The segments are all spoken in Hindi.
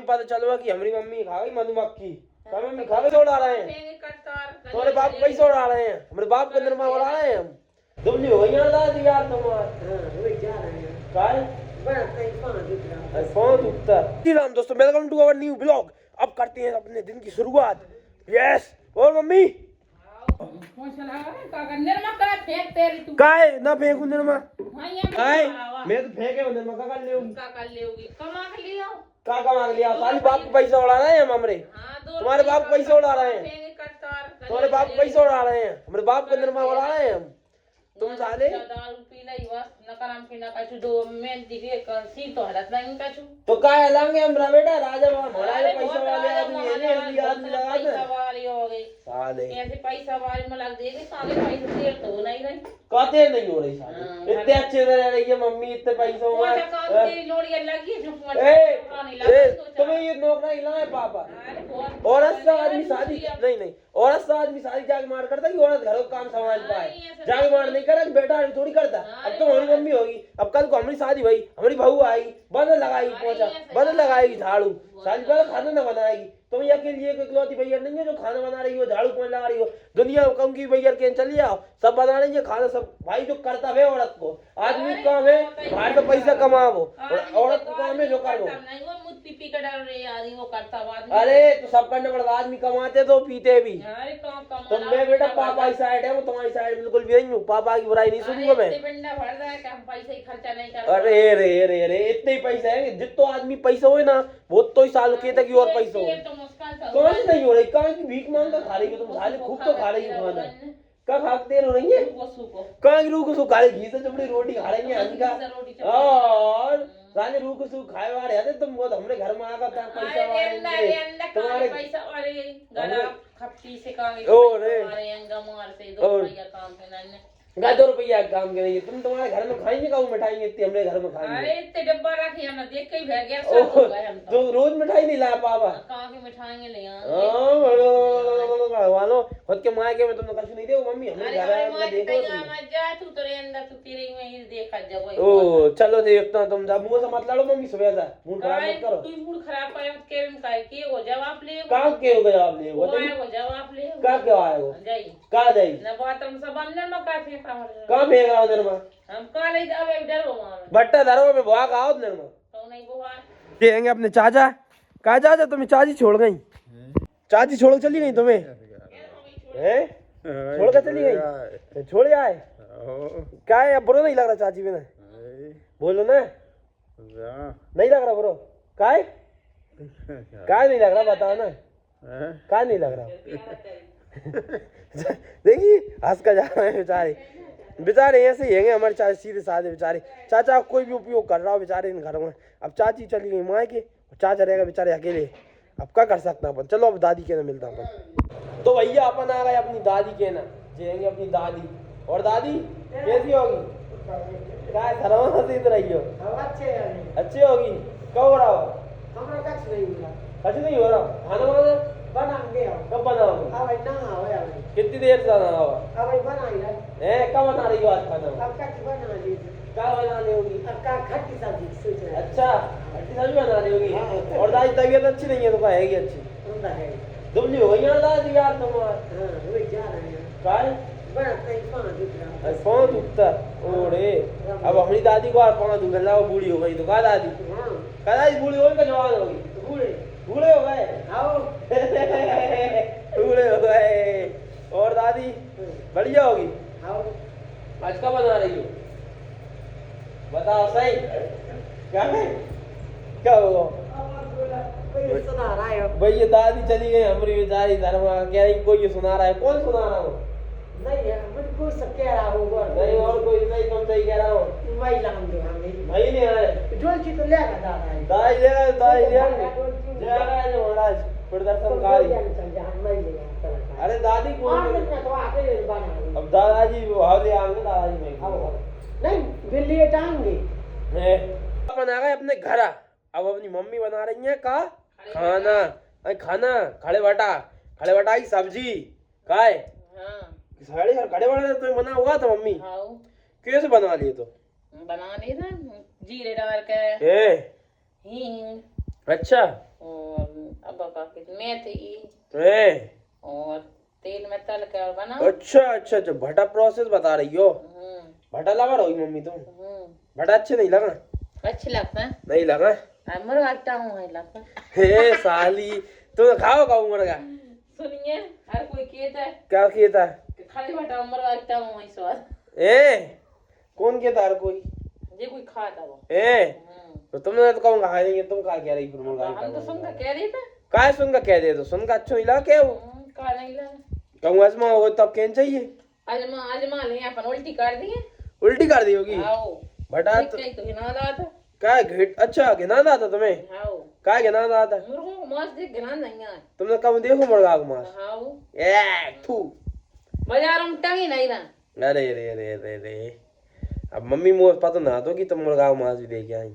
ही पता चलवा कि हमारी मम्मी खा गई मधुमक्खी। क्या मम्मी खा गई? उड़ा रहे हैं तुम्हारे बाप पैसे उड़ा रहे हैं, हमारे बाप का निर्माण उड़ा रहे हैं हम। दुबली हो गई यार दादी यार तुम्हारे फोन दुखता। जी राम दोस्तों, welcome to our new blog. अब करते हैं अपने दिन की शुरुआत। यस और मम्मी काय ना फेंकू निर्मा काय मैं तो फेंके हूं निर्मा का कर लेगी का कमा लिया साली बाप को पैसा उड़ा रहे हैं हम हमरे। तुम्हारे बाप को पैसा उड़ा रहे हैं, तुम्हारे बाप को पैसा उड़ा रहे हैं, हमारे बाप का निर्मा उड़ा रहे हैं हम। तुम साले दारू पी लाई बस नकाराम की ना कछु दो मैं दिखे सी तो हालत नहीं कछु तो काय हलांगे हम बेटा राजा हमारे पैसा वाले आदमी है ने आदमी लगा दे पैसा वाली हो गई साले ऐसे पैसा वाली में लग देगी साले पैसे देर तो नहीं रही कहते नहीं हो रही साले इतने अच्छे से रह रही है मम्मी इतने पैसों में तेरी लोड़ियां लगी जो तुम्हें ये नौकरा हिलाए पापा। औरत से आदमी शादी नहीं औरत से आदमी शादी जाके मार करता कि औरत घरों काम संभाल पाए जाके मार नहीं करा बेटा थोड़ी करता। अब तो हमारी मम्मी होगी, अब कल को हमारी शादी भाई हमारी बहू आई बंद लगाएगी पोछा बंद लगाएगी झाड़ू शादी पर खाना न बनाएगी। तुम ये के लिए इकलौती भैया नहीं है जो खाना बना रही हो झाड़ू पोछा लगा रही हो। दुनिया कहूँ की भैया के चल जाओ सब बना रही है खाना सब भाई जो करता है औरत को आदमी का काम है बाहर का पैसा कमाओ औरत को काम है जो करो। अरे तो सब करने पड़ता आदमी कमाते तो पीते भी। तो मैं बेटा पापा की साइड है वो तुम्हारी साइड बिल्कुल भी नहीं हूँ। पापा की बुराई नहीं सुनूंगा मैं। अरे रे रे रे इतने ही पैसे है जितना आदमी पैसा हो ना वो तो ही साल के तक और पैसा हो कौन से नहीं हो रही कहाँ की भीख मांग कर खा रही हो तुम साले खूब तो खा रही हो खाना क्या खाते हो रही है कहाँ की रूह को खा रही घी से चपड़ी रोटी खा रही है और साले रूह को सूख खाए वाले आते तुम बहुत हमरे घर में आकर पैसा वाले तुम्हारे पैसा वाले गला खप्पी से काम का 2 रुपया काम करेंगे तुम तुम्हारे घर में खाएंगे का मिठाई इतनी हमरे घर में खाएंगे। अरे इतने डब्बा रखे हम देख के ही भग गया सब हो गए हम तो रोज मिठाई नहीं लाया पापा कहां की मिठाई ले वालो खुद के मायके में तुमने कुछ नहीं दे मम्मी हमरे घर में देखो तुम जा तू तेरे अंदर तू तेरे में ही देखा जब ओ चलो देखता तुम जा मुंह से मत लड़ो मम्मी सुबह से मूड खराब मत करो। तू मूड खराब करे मत के काय के हो जवाब ले का के हो जवाब ले वो जवाब ले का क्या आएगा जाई का जाई ना बात हम सब अंदर में का फेंका का फेंक रहा उधर में हम का ले अब डरो मार बट्टा धरो में भाग आओ उधर में तो नहीं बुआ देंगे अपने चाचा का चाचा तुम्हें चाची छोड़ गई चाची छोड़ के चली गई तुम्हें हैं छोड़ के चली गई छोड़ आए क्या है अब बुरा नहीं लग रहा चाची में बोलो ना नहीं लग रहा बुरो काय नहीं लग रहा बताओ ना क्या नहीं लग रहा देखिए हंस का जा रहे हैं बेचारे ऐसे ही हैं हमारे चाचा सीधे साधे बेचारे चाचा कोई भी उपयोग कर रहा हो बेचारे इन घरों में। अब चाची चली गई माँ के चाचा रहेगा बेचारे अकेले अब क्या कर सकता अपन। चलो अब दादी के ना मिलता अपन तो भैया अपन आ गए अपनी दादी के ना जाएंगे अपनी दादी और दादी कैसी होगी क्या घरों से रही हो अच्छी होगी कब हो रहा हो कुछ नहीं हो रहा खाना वाना कब बनाओगे कितनी देर से कब बना रही हो आज खाना क्या बना रही होगी खट्टी सब्जी अच्छा खट्टी सब्जी बना रही होगी और दादी तबीयत अच्छी नहीं है तो कहेगी अच्छी दुबली हो गई यार दादी यार तुम्हारे पाँव दुखता ओरे अब हमारी दादी को पाँव दुख रहा वो बूढ़ी हो गई तो कहा दादी बूढ़ी हो गई जवान होगी बूढ़े हो गए बूढ़े हो गए और दादी बढ़िया होगी आज कब बना रही हो बताओ सही क्या होगा भैया दादी चली गई हमारी बेचारी धर्म कह रही कोई सुना रहा है कौन सुना रहा हो नहीं बिल्कुल सब कह रहा हूँ नहीं और कोई नहीं तुम सही कह रहा हो वही लाम दो भाई नहीं आ रहे जोल की तो लेगा दादा जाएगा जो महाराज प्रदर्शनकारी अरे दादी को अब दादाजी हाले आएंगे दादाजी में नहीं बिल्ली टांगे अपन आ गए अपने घर अब अपनी मम्मी बना रही है का खाना खड़े बटा की सब्जी काय खड़े बटा तो बना हुआ था मम्मी कैसे बना लिए तो बना लिए ना जीरे डाल के अच्छा मेथी हैं? और तेल में तल कर बना। अच्छा अच्छा अच्छा, भटा प्रोसेस बता रही हो। भटा लगा रही मम्मी तुम? भटा अच्छे नहीं लगा? अच्छी लगता है। नहीं लगा? मुर्गा आटा हूँ लगता। हे साली, तुम खाओ खाओ मुर्गा? सुनिए, हर कोई कहता है क्या कहता है? कि खाली भटा मुर्गा आटा हूँ स्वाद। ए कौन कहता है कोई? ये कोई खाता वो। ए तो तुमने तो कहूँगा खा लेंगे, तुम कहा कह रही फिर मुर्गा? हम तो सुनकर कह रही थे। काय सुन का कह दे, तो सुन का अच्छा नहीं लगा क्या वो? का नहीं लगा। कहूँ आजमा हो तब कहना चाहिए। आजमा आजमा ले अपन उल्टी कर दिए। उल्टी कर दी होगी? आओ भटा तो घिना आता। क्या घिट? अच्छा घिना आता तुम्हें? आओ क्या घिना आता? मुर्गों को मांस देख घिना नहीं आए। तुमने कब देखो मुर्गा का मांस? आओ ए थू, बाजार में टंगी नहीं ना। अरे अरे अरे अरे अरे, अब मम्मी मुझे पता ना तो कि तुम मुर्गा का मांस भी देके आई।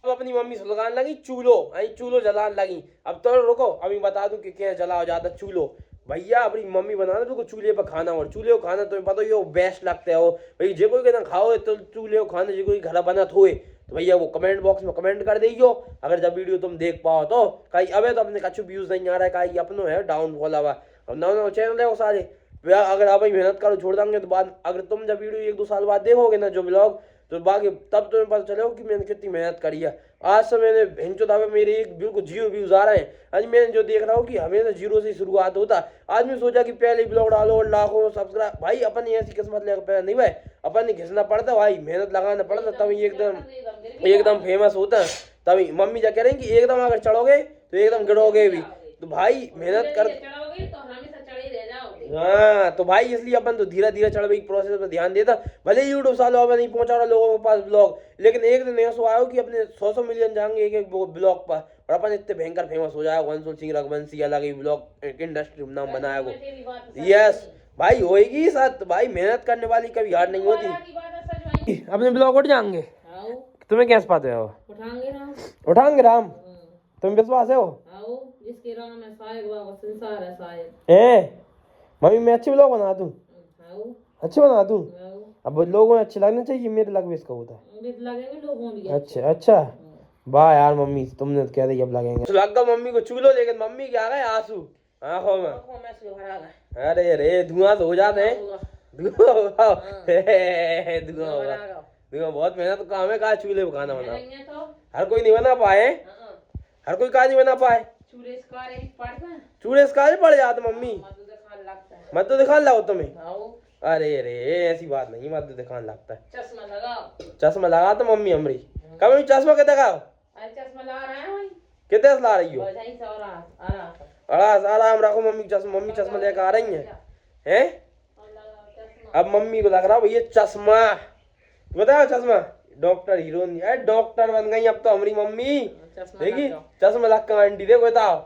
अब अपनी मम्मी सुलगान लगी चूल्हो, आई चूल्हो जलान लगी। अब तो रुको, अभी बता दूं कि क्या जला हो जाता चूल्हो। भैया अपनी मम्मी बना दो चूल्हे पर खाना, और चूल्हे को खाना तुम्हें पता ही हो बेस्ट लगता है हो भाई। जे कोई कहना खाओ तो चूल्हे को खाना, जो कोई घर बना थोए तो भैया वो कमेंट बॉक्स में कमेंट कर देइयो। अगर जब वीडियो तुम देख पाओ तो कहीं अबे तो अपने कछु व्यूज नहीं आ रहा है, कहीं अपनो है डाउनफॉल आवा। अब नौ चैनल है वो सारे, अगर आप मेहनत करो छोड़ देंगे तो बाद अगर तुम जब वीडियो 1-2 साल बाद देखोगे ना जो ब्लॉग, तो बाकी तब तुम्हें पता चलेगा कि मैंने कितनी मेहनत करी है। आज से मैंने भेंचो दावे मेरे एक बिल्कुल 0 व्यूज आ रहे हैं। आज मैंने जो देख रहा हूँ कि हमेशा 0 से शुरुआत होता। आज मैं सोचा कि पहले ब्लॉग डालो और लाखों सब्सक्राइब, भाई अपन ऐसी किस्मत लेकर पैदा नहीं भाई, अपन ने घिसना पड़ता भाई, मेहनत लगाना पड़ता तभी एकदम फेमस होता। तभी मम्मी क्या कह रही कि एकदम अगर चढ़ोगे तो एकदम गिरोगे भी, तो भाई मेहनत कर। चढ़ोगे तो हमेशा चढ़े रह जाओगे। हाँ तो भाई इसलिए अपन तो धीरे धीरे चढ़ भाई प्रोसेस पर ध्यान देता। भले यूट्यूब सालों में नहीं पहुंचा रहा लोगों के पास ब्लॉग, लेकिन एक दिन ऐसा आयो कि अपने 100 मिलियन जाएंगे एक एक ब्लॉग पर, और अपन इतने भयंकर फेमस हो जाएगा। वंशुल सिंह रघुवंशी अलग ही ब्लॉग इंडस्ट्री में नाम बनाएगा। यस भाई होएगी साथ भाई, मेहनत करने वाली कभी हार नहीं होती। अपने ब्लॉग उठ जाएंगे, तुम्हें कैसे पाते हो? उठाएंगे राम, तुम विश्वास है हो? जिसके राम में सायक बाबा संसार है सायक। मम्मी मैं अच्छे ब्लॉग बना दूं? अच्छे बना दूं? अब लोगों में अच्छे लगने चाहिए, मेरे लग भी इसका होता है। लगेंगे लोगों भी। अच्छा अच्छा, वाह यार मम्मी तुमने तो कह दी अब लगेंगे। लगा मम्मी को चूल्हो, लेकिन मम्मी क्या गए आंसू आंखों में। अरे अरे धुआं तो हो जाते हैं, धुआं होगा धुआं बहुत मेहनत का काम है। कहा चूल्हे पर खाना बना हर कोई नहीं बना पाए, हर कोई कहा नहीं बना पाए। चूल्हे से काहे पड़ जाते मम्मी? मत तो दिखाने लगो तुम्हें। अरे अरे ऐसी बात नहीं, मत तो दिखाने लगता है। चश्मा लगाओ। चश्मा लगा तो मम्मी हमारी कब मम्मी चश्मा कितने का? चश्मा लगा रहा है भाई। कितने से ला रही हो? आराम रखो मम्मी, चश्मा मम्मी चश्मा लेकर आ रही हैं। अब मम्मी को लग रहा भैया चश्मा, बताओ चश्मा डॉक्टर हीरोइन है, डॉक्टर बन गई अब तो हमारी मम्मी। देखी चश्मा लग कर आंटी देखो, बताओ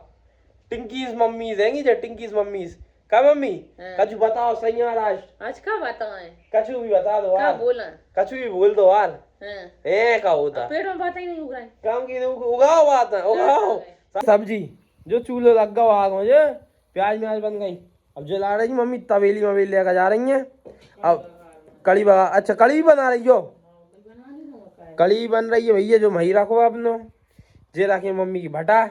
टिंकीज मम्मीज हैंगी जो टिंकीज मम्मीज का मम्मी। कछु बताओ सही यार, आज का बताएं, कछु भी बता दो यार, बोला कछु भी बोल दो यार। का होता पेट में बात ही नहीं उग रहा है। काम की उगाओ बात है, उगाओ सब्जी जो चूल्हे लग गया आग मुझे, प्याज म्याज बन गई। अब जो ला रही मम्मी तवेली मवेली लेकर जा रही है। अब कड़ी बना, अच्छा कड़ी भी बना रही हो? कड़ी बन रही है भैया, जो मही रखो अपनो जे रखे मम्मी की भटा,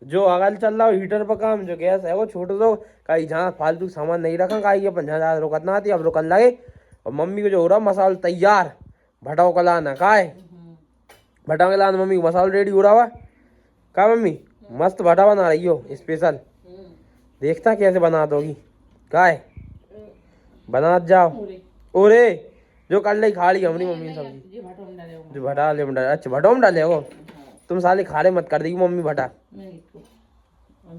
जो अगल चल रहा हो हीटर पर काम, जो गैस है वो छोड़ दो, कहीं जहाँ फालतू सामान नहीं रखा, कहीं अपन जहाँ ज्यादा रुकत ना आती अब रुकन लगे। और मम्मी को जो हो रहा मसाला तैयार, भटाओ का लाना का है, भटा के लाना मम्मी को मसाला रेडी हो रहा हुआ का मम्मी। मस्त भटा बना रही हो स्पेशल, देखता कैसे बना दोगी का है, बना जाओ। ओरे जो कल नहीं खा ली हमारी मम्मी सब्जी, जो भटा ले अच्छा भटो में डाले हो तुम, साले खारे मत कर देगी मम्मी भटा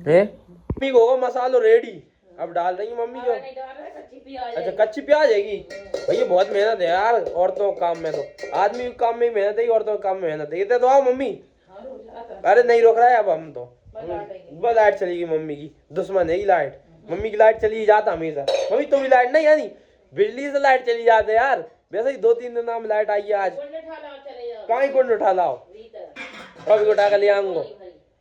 है। मम्मी को मसालो रेडी, अब डाल रही है मम्मी जो। अच्छा कच्ची प्याज हैगी भैया, बहुत मेहनत है यार औरतों के काम में, तो आदमी के काम में मेहनत है, औरतों के काम में मेहनत है। ये तो आओ मम्मी। अरे नहीं रोक रहा है अब हम तो, बस लाइट चली गई मम्मी की, दुश्मन है लाइट, मम्मी की लाइट चली जाता हमेशा। मम्मी तुम्हारी लाइट नहीं यानी बिजली से लाइट चली जाते यार, वैसे ही 2-3 दिन में लाइट आई है आज। कहीं कुंड उठा लाओ, कभी उठा कर ले आऊंगो,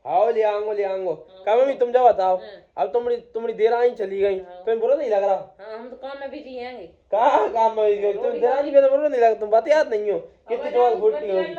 आओ ले आऊंगो। क्या मम्मी तुम जाओ बताओ, अब तुम्हारी देर आई चली गई, तुम्हें बुरा नहीं लग रहा? हम तो काम में बिजी हैं। कहाँ काम में तुम देर आई बुरा नहीं लगा? तुम बात याद नहीं हो कितनी जवाल फूटती होगी।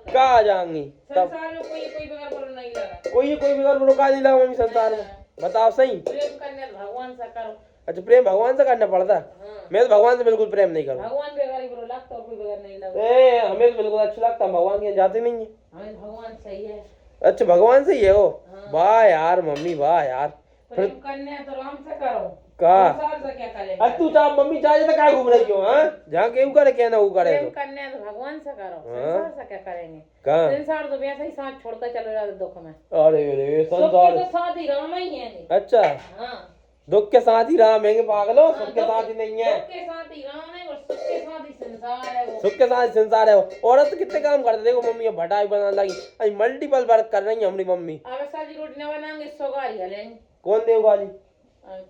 लगता है। कहाँ जाएंगी तब? संसार में कोई बगैर बुरा नहीं लगा। कोई बिगाड़ रोका नहीं लगा मम्मी संसार में, बताओ सही। प्रेम करने तो भगवान से करो। अच्छा प्रेम भगवान से करना पड़ता? हाँ। मैं तो भगवान से बिल्कुल प्रेम नहीं करूँ। भगवान बगैर ही बुरा लगता और कोई बगैर नहीं लगता। हमें तो बिल्कुल अच्छा लगता, हम भगवान के यहाँ जाते नहीं है। हमें भगवान सही है। अच्छा भगवान से ही है वो? हाँ। वाह यार मम्मी, वाह यार। प्रेम करने है तो राम से करो। का संसार से क्या करेंगे? अब तू चाह मम्मी चाहे तो क्या घूम रही हो? हाँ जहाँ केहू करे कहना वो करे प्रेम तो करने है तो भगवान से करो। हाँ। संसार से क्या करेंगे? कहाँ? संसार तो वैसे ही साथ छोड़कर चले जाते दुख में। अरे अरे सुख संसार। के तो साथ ही राम ही है नहीं। अच्छा हाँ। दुख के साथ ही राम है पागलो, सुख के साथ ही नहीं है। दुख के साथ ही राम है और सुख के साथ ही संसार है वो। सुख के साथ संसार है वो। औरत तो कितने काम करते देखो मम्मी, अब भटाई बनाने लगी, अभी मल्टीपल वर्क कर रही है हमारी मम्मी। अब साजी रोटी न बनाएंगे सो गाली हलेंगे। कौन दे गाली?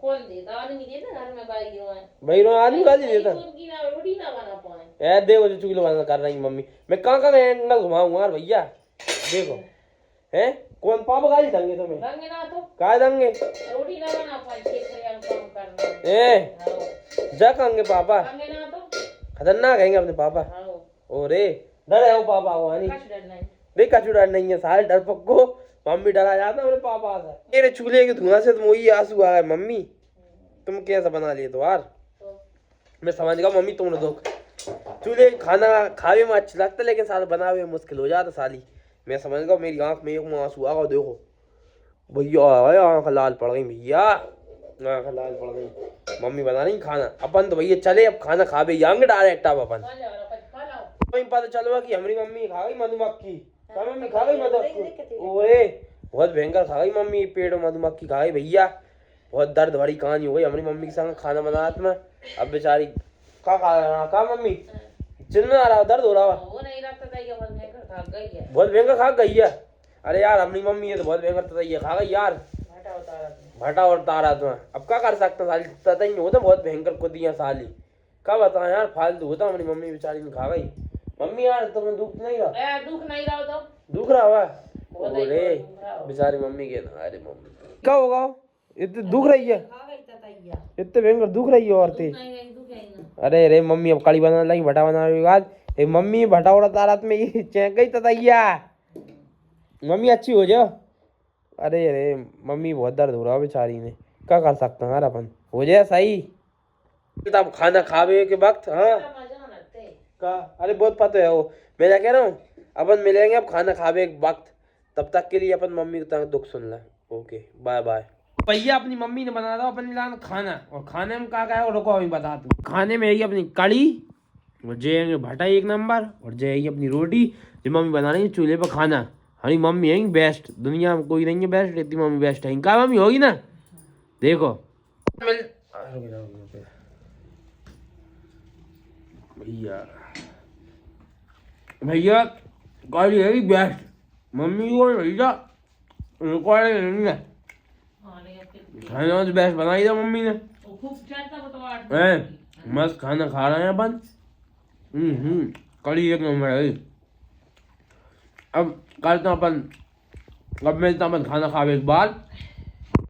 कौन देता? आदमी देता घर में गाली है। भाई रो आदमी गाली देता? उनकी ना रोटी ना बना पाए। ऐ देखो जो चुगली बना कर रही मम्मी, मैं कहाँ कहाँ एंगल घुमाऊंगा यार भैया, देखो हैं कौन पापा गाली देंगे तुम्हें? दंगे ना तो काय देंगे? रोटी ना बना पाए, खेत खलियान काम करना। ए हाँ। जा कहेंगे पापा? दंगे ना तो खतरनाक है अपने पापा। हाँ। ओरे डर है वो पापा को आनी, कछ डर नहीं। देख कछु डर नहीं है, सारे डर पक्को मम्मी डरा जाता है मेरे पापा से। मेरे चूल्हे के धुआं से तो वही आंसू आ गए मम्मी, तुम कैसा बना लिए तो यार। तो मैं समझ गया मम्मी तुमने दो चूल्हे खाना खावे में अच्छा लगता है लेकिन साल बनावे में मुश्किल हो जाता साली। मैं समझ गया, मेरी आंख में एक आंसू आ गया, देखो भैया आंख लाल पड़ गई, भैया आंख लाल पड़ गई। मम्मी बना रही खाना, अपन तो भैया चले अब खाना खा भी जाएंगे डायरेक्ट। अब अपन खा जाओ ना, खा लाओ। तो पता चलवा कि हमारी मम्मी खा गई मधुमक्खी। क्या मम्मी खा गई मधुमक्खी? ओए बहुत भयंकर खा गई मम्मी, पेट में मधुमक्खी खा गई भैया। बहुत दर्द भरी कहानी हो गई हमारी मम्मी के संग खाना बनाते में। अब बेचारी का मम्मी चिल्ला रहा, दर्द हो रहा, वो नहीं रखता था, ये बहुत महंगा खा गई है। बहुत भयंकर खा गई है। अरे यार हमारी मम्मी है तो बहुत भयंकर तथा ये खा गई यार, घाटा होता है। भटा और तारा तो। अब क्या कर सकते हैं साली, पता ही नहीं होता, बहुत भयंकर कुदियाँ साली। क्या बताएं यार, फालतू होता, हमारी मम्मी बेचारी ने खा गई। मम्मी यार तुम्हें दुख नहीं रहा? दुख नहीं रहा तो दुख रहा हुआ? बहुत ही अरे दुख रहा हो। बेचारी मम्मी के ना, अरे मम्मी क्या होगा, इतने दुख रही है, खा गई ततैया। इतने भयंकर दुख रही है औरतें। नहीं दुख है ना। अरे रे मम्मी अब कड़ी बनाने लगी, भटा बनाने के बाद ए मम्मी भटा उड़ा तारात में ये चेक गई ततैया। मम्मी अच्छी हो जाओ। अरे अरे मम्मी बहुत दर्द हो रहा है बेचारी ने, क्या कर सकते हैं यार अपन, हो जाए सही तब खाना खावे के वक्त। हाँ मजा लगते का अरे बहुत पता है वो, मैं क्या कह रहा हूँ, अपन मिलेंगे अब खाना खावे के वक्त, तब तक के लिए अपन मम्मी का दुख सुन ला। Okay bye bye. भैया अपनी मम्मी ने बना दो अपन लाना खाना, और खाने में क्या है रुको अभी बता दूँ। खाने में है अपनी कड़ी, और जे भटा एक नंबर, और जे है अपनी रोटी, जो मम्मी बना रही है चूल्हे पर खाना। हमारी मम्मी है बेस्ट, दुनिया में कोई नहीं है बेस्ट, इतनी मम्मी बेस्ट है। क्या मम्मी होगी ना, देखो भैया भैया गाड़ी है बेस्ट, मम्मी को भैया रिकॉर्ड नहीं है, खाना तो बेस्ट बनाई था मम्मी ने। खूब चलता वो तो आठ हैं मस्त खाना खा रहे हैं अपन। कड़ी एक नंबर है। अब करते हैं अपन, अब मिलता अपन खाना खावे के बाद।